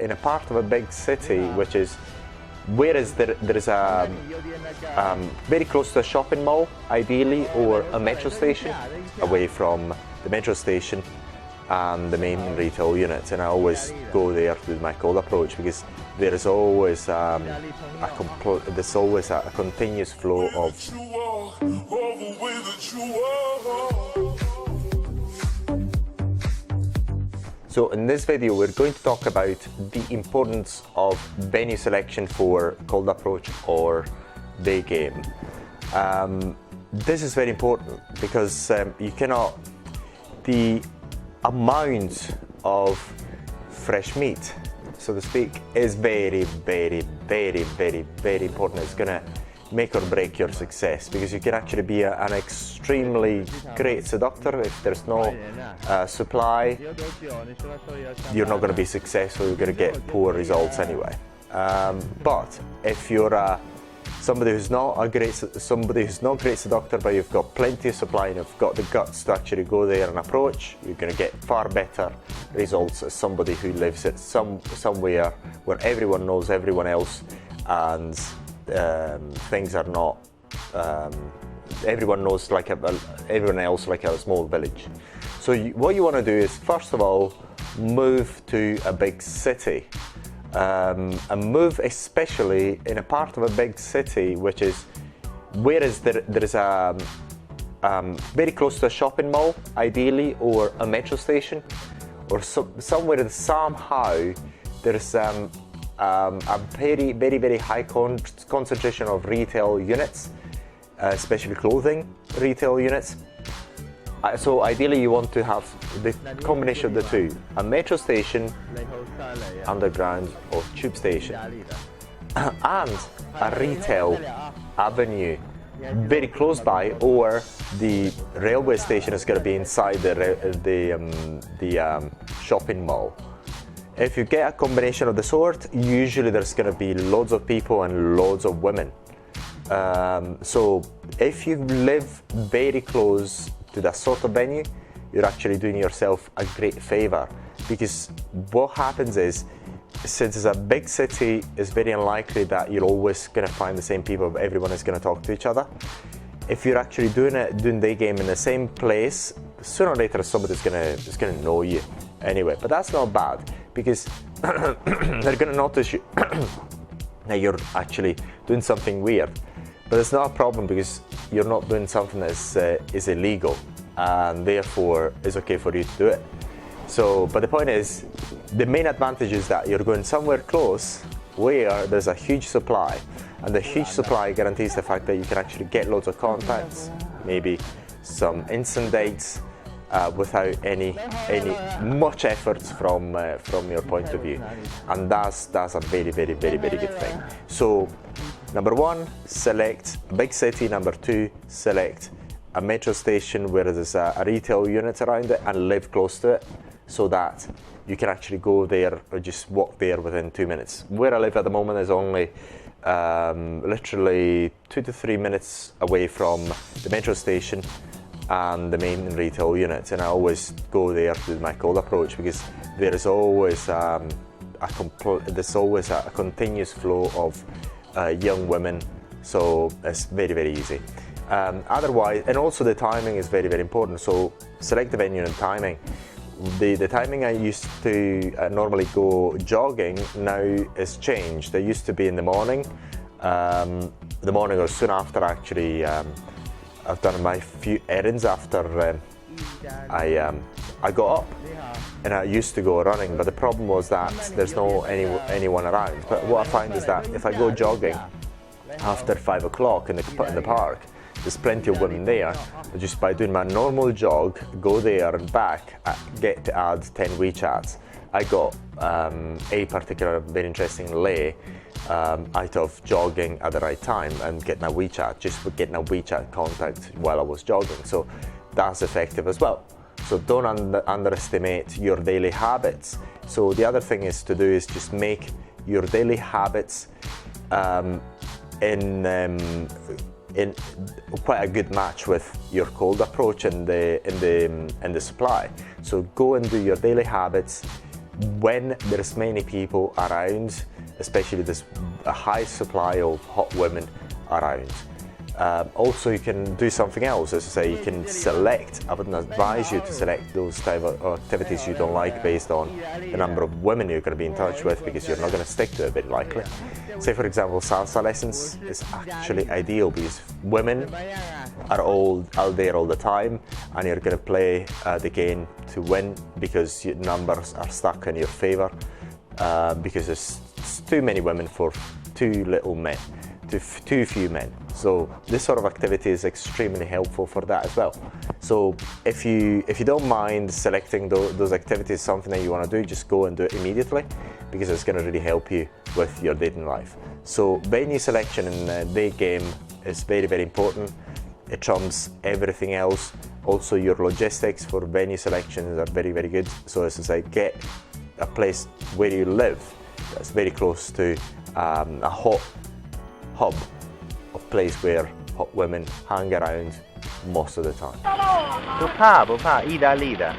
in a part of a big city, which is there is a very close to a shopping mall, ideally, or a metro station, away from the metro station and the main retail units. And I always go there with my cold approach because there's always a continuous flow of. So in this video, we're going to talk about the importance of venue selection for cold approach or day game. This is very important because the amount of fresh meat, so to speak, is very, very, very, very, very important. It's going to make or break your success, because you can actually be an extremely great seductor. If there's no supply, you're not going to be successful. You're going to get poor results anyway. But if you're somebody who's not great seductor, but you've got plenty of supply and you've got the guts to actually go there and approach, you're going to get far better results as somebody who lives at somewhere where everyone knows everyone else, and things are not. Everyone knows everyone else, like a small village. So what you want to do is, first of all, move to a big city. And move especially in a part of a big city which is there is a very close to a shopping mall, ideally, or a metro station, or somewhere that somehow there's a very, very, very high concentration of retail units, especially clothing retail units. So ideally you want to have the combination of the two, a metro station, underground or tube station, and a retail avenue very close by, or the railway station is going to be inside the shopping mall. If you get a combination of the sort, usually there's going to be loads of people and loads of women. So if you live very close to that sort of venue, you're actually doing yourself a great favor, because what happens is, since it's a big city, it's very unlikely that you're always going to find the same people. Everyone is going to talk to each other. If you're actually doing day game in the same place, sooner or later somebody's going to know you anyway. But that's not bad, because they're going to notice you that you're actually doing something weird. But it's not a problem, because you're not doing something that is illegal, and therefore it's okay for you to do it. So, but the point is, the main advantage is that you're going somewhere close where there's a huge supply, and the huge supply guarantees the fact that you can actually get loads of contacts, maybe some instant dates, without any much effort from your point of view, and that's a very, very, very, very good thing. So, number one, select a big city. Number two, select a metro station where there's a retail unit around it, and live close to it, so that you can actually go there or just walk there within 2 minutes. Where I live at the moment is only literally 2 to 3 minutes away from the metro station and the main retail units, and I always go there with my cold approach, because there's always a continuous flow of young women, so it's very, very easy. Otherwise, and also the timing is very, very important. So select the venue and timing. The timing I used to normally go jogging now is changed. I used to be in the morning, or soon after actually. I've done my few errands after I got up, and I used to go running, but the problem was that there's no anyone around. But what I find is that if I go jogging after 5 o'clock in the park, there's plenty of women there. Just by doing my normal jog, go there and back, get to add 10 WeChats. I got a particular very interesting lay out of jogging at the right time and getting a WeChat, just for getting a WeChat contact while I was jogging. So that's effective as well. So don't underestimate your daily habits. So the other thing is to do is just make your daily habits in quite a good match with your cold approach and the supply. So go and do your daily habits when there's many people around, especially there's a high supply of hot women around. Also, you can do something else. As I say, you can select. I wouldn't advise you to select those type of activities you don't like based on the number of women you're going to be in touch with, because you're not going to stick to it very likely. Say, for example, salsa lessons is actually ideal because women are all out there all the time, and you're going to play the game to win because your numbers are stuck in your favor, because there's too many women for too little men. Too few men. So this sort of activity is extremely helpful for that as well. So if you don't mind selecting those activities, something that you want to do, just go and do it immediately, because it's going to really help you with your dating life. So venue selection in day game is very, very important. It trumps everything else. Also, your logistics for venue selections are very, very good. So as I say, get a place where you live that's very close to a hot hub of place where hot women hang around most of the time. 不怕不怕，意大利的。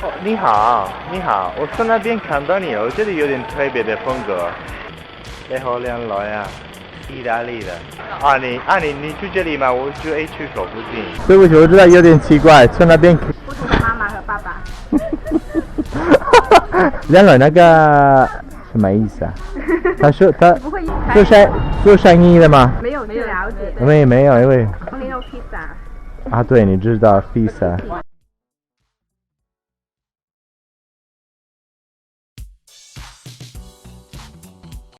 哦，你好，你好，我从那边看到你，我觉得有点特别的风格。你好，两来啊，意大利的。你住这里吗？我住 A 区口附近。对不起，我知道有点奇怪，从那边。不同的妈妈和爸爸。两来那个。什么意思啊？他说他做生意的吗？没有了解。没有，因为我没有披萨。啊，对，你知道披萨。